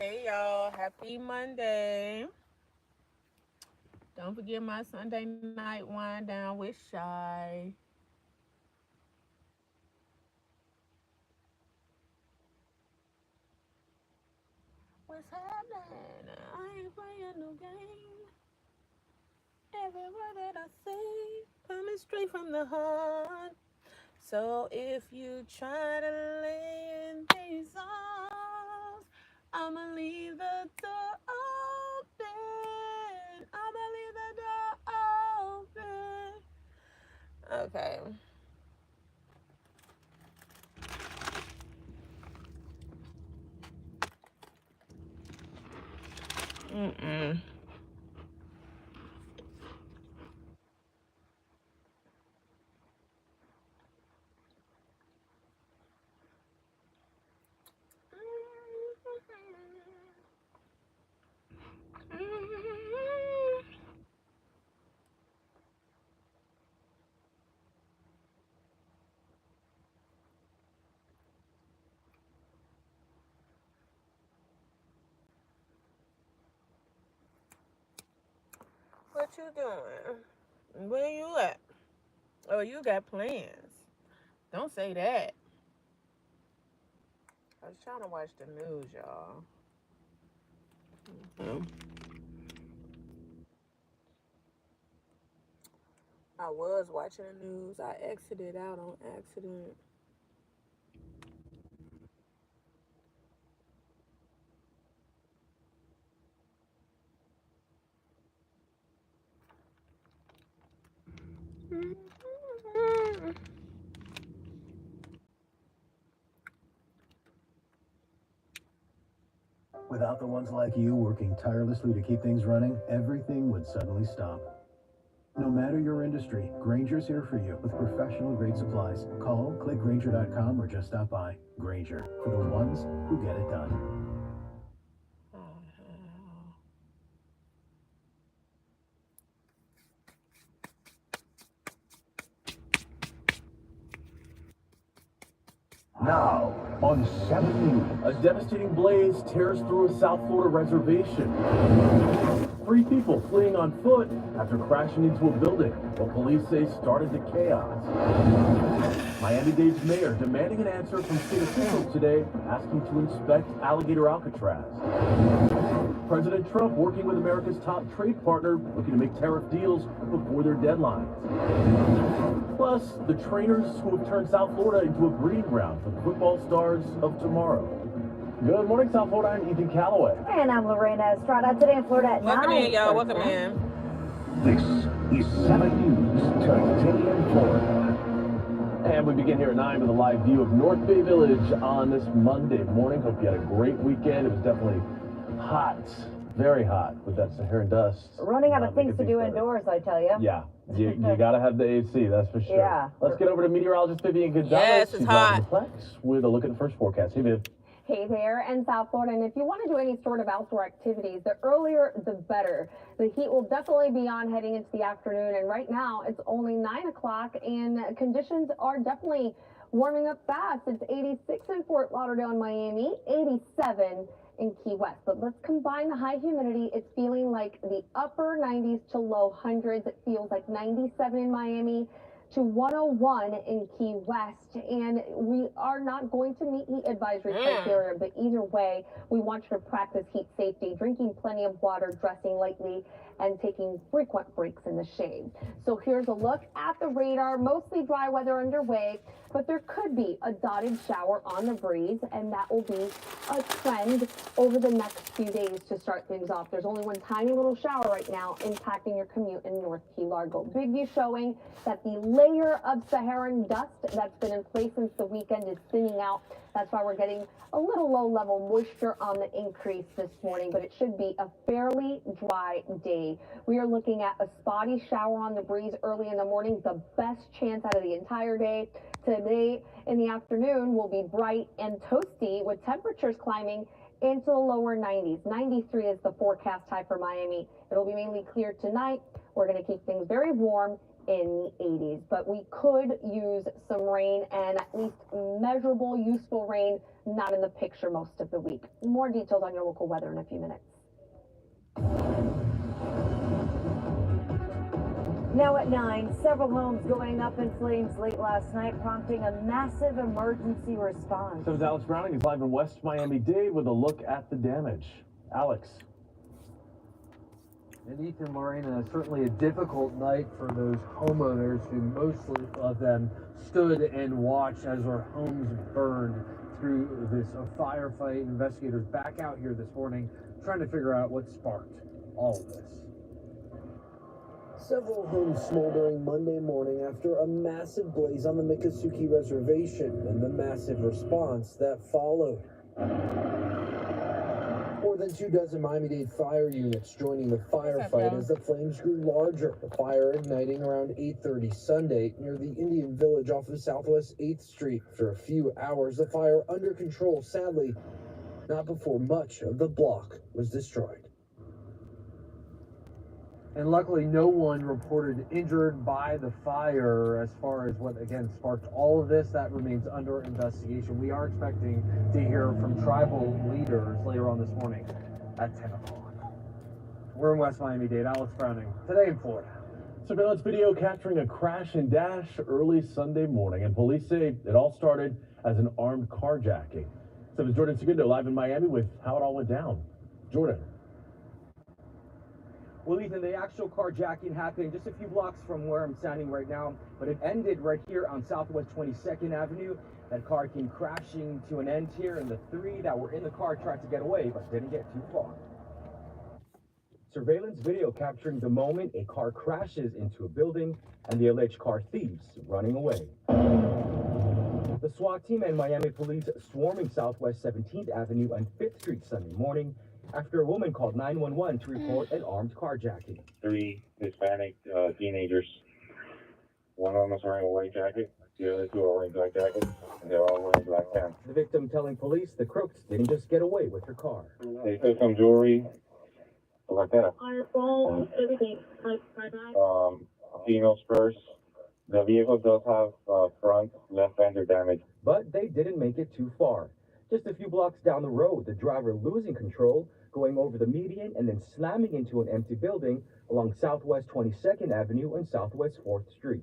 Hey y'all, happy Monday. Don't forget my Sunday night wind down with Shy. What's happening? I ain't playing no game. Every word that I say coming straight from the heart. So if you try to lay in these arms, I'ma leave the door open. I'ma leave the door open. Okay. Mm-mm. What you doing? Where you at? Oh, you got plans. Don't say that. I was trying to watch the news, y'all. Um, I was watching the news. I exited out on accident. Without the ones like you working tirelessly to keep things running, everything would suddenly stop. No matter your industry, Granger's here for you with professional grade supplies. Call, click Granger.com, or just stop by. Granger, for the ones who get it done. Now, on 7 News, a devastating blaze tears through a South Florida reservation. Three people fleeing on foot after crashing into a building, what police say started the chaos. Miami-Dade's mayor demanding an answer from state officials today, asking to inspect Alligator Alcatraz. President Trump working with America's top trade partner, looking to make tariff deals before their deadlines. Plus, the trainers who have turned South Florida into a breeding ground for the football stars of tomorrow. Good morning, South Florida. I'm Ethan Calloway. And I'm Lorena Estrada. Today in Florida at Welcome 9. in, y'all. Welcome in. This is 7 News Today in Florida. And we begin here at 9 with a live view of North Bay Village on this Monday morning. Hope you had a great weekend. It was definitely hot, very hot with that Saharan dust. Running out of things to do indoors, I tell you. Yeah, you got to have the AC, that's for sure. Yeah. Let's get over to meteorologist Vivian Gonzalez. Yes, it's She's hot. live in the Plex with a look at the first forecast. Hey, Viv. Hey there, in South Florida, and if you want to do any sort of outdoor activities, the earlier the better. The heat will definitely be on heading into the afternoon, and right now it's only 9 o'clock, and conditions are definitely warming up fast. It's 86 in Fort Lauderdale and Miami, 87 in Key West. But let's combine the high humidity. It's feeling like the upper 90s to low hundreds. It feels like 97 in Miami to 101 in Key West, and we are not going to meet heat advisory criteria, but either way, we want you to practice heat safety, drinking plenty of water, dressing lightly, and taking frequent breaks in the shade. So here's a look at the radar. Mostly dry weather underway, but there could be a dotted shower on the breeze, and that will be a trend over the next few days to start things off. There's only one tiny little shower right now impacting your commute in North Key Largo. Big view showing that the layer of Saharan dust that's been in place since the weekend is thinning out. That's why we're getting a little low-level moisture on the increase this morning, but it should be a fairly dry day. We are looking at a spotty shower on the breeze early in the morning, the best chance out of the entire day. Today in the afternoon will be bright and toasty with temperatures climbing into the lower 90s. 93 is the forecast high for Miami. It'll be mainly clear tonight. We're going to keep things very warm in the 80s. But we could use some rain, and at least measurable, useful rain not in the picture most of the week. More details on your local weather in a few minutes. Now at 9, several homes going up in flames late last night, prompting a massive emergency response. 7's Alex Browning is live in West Miami-Dade with a look at the damage. Alex. And Ethan, Lorena, certainly a difficult night for those homeowners who mostly of them stood and watched as their homes burned through this firefight. Investigators back out here this morning trying to figure out what sparked all of this. Several homes smoldering Monday morning after a massive blaze on the Miccosukee Reservation and the massive response that followed. More than 24 Miami-Dade fire units joining the firefight as the flames grew larger. The fire igniting around 8:30 Sunday near the Indian Village off of Southwest 8th Street. After a few hours, the fire under control, sadly, not before much of the block was destroyed. And luckily, no one reported injured by the fire. As far as what, again, sparked all of this, that remains under investigation. We are expecting to hear from tribal leaders later on this morning at 10 o'clock. We're in West Miami-Dade. Alex Browning, Today in Florida. Surveillance video capturing a crash and dash early Sunday morning, and police say it all started as an armed carjacking. 7's Jordan Segundo live in Miami with how it all went down. Jordan. Well, Ethan, the actual carjacking happened just a few blocks from where I'm standing right now, but it ended right here on Southwest 22nd Avenue. That car came crashing to an end here, and the three that were in the car tried to get away, but didn't get too far. Surveillance video capturing the moment a car crashes into a building and the alleged car thieves running away. The SWAT team and Miami police swarming Southwest 17th Avenue and 5th Street Sunday morning after a woman called 911 to report an armed carjacking. 3 Hispanic teenagers. One of them is wearing a white jacket. The other 2 are wearing black jackets. And they're all wearing black pants. The victim telling police the crooks didn't just get away with her car. They took some jewelry, like that. Female's purse. The vehicle does have front left fender damage. But they didn't make it too far. Just a few blocks down the road, the driver losing control, going over the median and then slamming into an empty building along Southwest 22nd Avenue and Southwest 4th Street.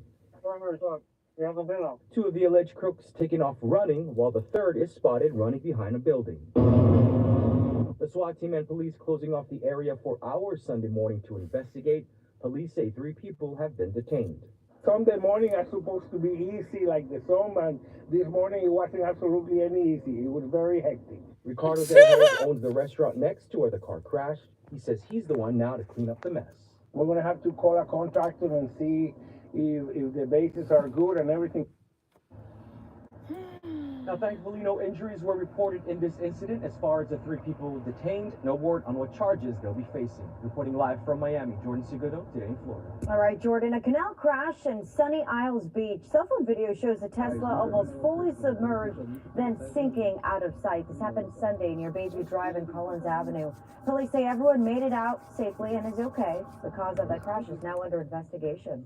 2 of the alleged crooks taking off running, while the third is spotted running behind a building. The SWAT team and police closing off the area for hours Sunday morning to investigate. Police say 3 people have been detained. Sunday morning is supposed to be easy like the sun, and this morning it wasn't absolutely any easy. It was very hectic. Ricardo Delgado owns the restaurant next to where the car crashed. He says he's the one now to clean up the mess. We're going to have to call a contractor and see if the bases are good and everything. Now, thankfully, no injuries were reported in this incident. As far as the 3 people detained, no word on what charges they'll be facing. Reporting live from Miami, Jordan Segundo, Today in Florida. All right, Jordan, a canal crash in Sunny Isles Beach. Cell phone video shows a Tesla almost fully submerged, then sinking out of sight. This happened Sunday near Bayview Drive and Collins Avenue. Police say everyone made it out safely and is okay. The cause of the crash is now under investigation.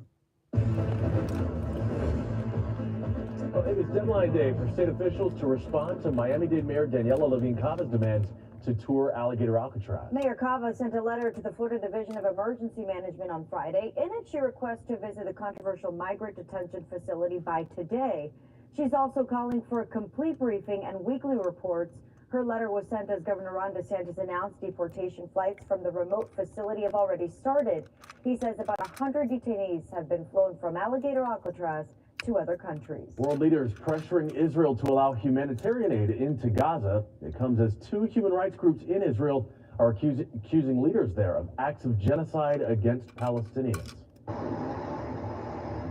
Well, it was deadline day for state officials to respond to Miami-Dade Mayor Daniela Levine Cava's demands to tour Alligator Alcatraz. Mayor Cava sent a letter to the Florida Division of Emergency Management on Friday. In it, she requests to visit the controversial migrant detention facility by today. She's also calling for a complete briefing and weekly reports. Her letter was sent as Governor Ron DeSantis announced deportation flights from the remote facility have already started. He says about 100 detainees have been flown from Alligator Alcatraz to other countries. World leaders pressuring Israel to allow humanitarian aid into Gaza. It comes as 2 human rights groups in Israel are accusing leaders there of acts of genocide against Palestinians.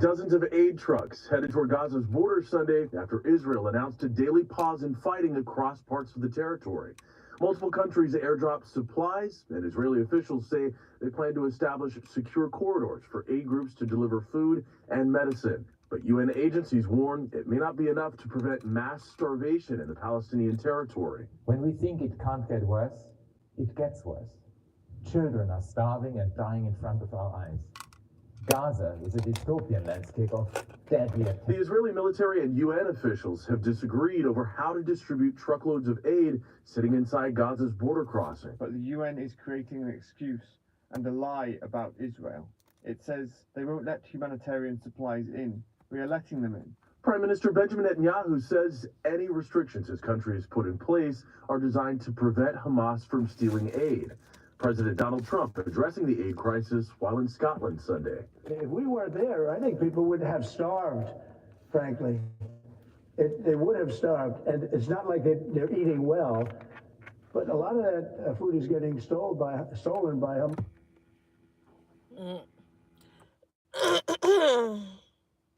Dozens of aid trucks headed toward Gaza's border Sunday after Israel announced a daily pause in fighting across parts of the territory. Multiple countries airdropped supplies, and Israeli officials say they plan to establish secure corridors for aid groups to deliver food and medicine. But UN agencies warn it may not be enough to prevent mass starvation in the Palestinian territory. When we think it can't get worse, it gets worse. Children are starving and dying in front of our eyes. Gaza is a dystopian landscape of deadly The activity. Israeli military and UN officials have disagreed over how to distribute truckloads of aid sitting inside Gaza's border crossing. But the UN is creating an excuse and a lie about Israel. It says they won't let humanitarian supplies in. We are letting them in. Prime Minister Benjamin Netanyahu says any restrictions his country has put in place are designed to prevent Hamas from stealing aid. President Donald Trump addressing the aid crisis while in Scotland Sunday. If we were there, I think people would have starved, frankly. They would have starved, and it's not like they're eating well, but a lot of that food is getting stolen by them.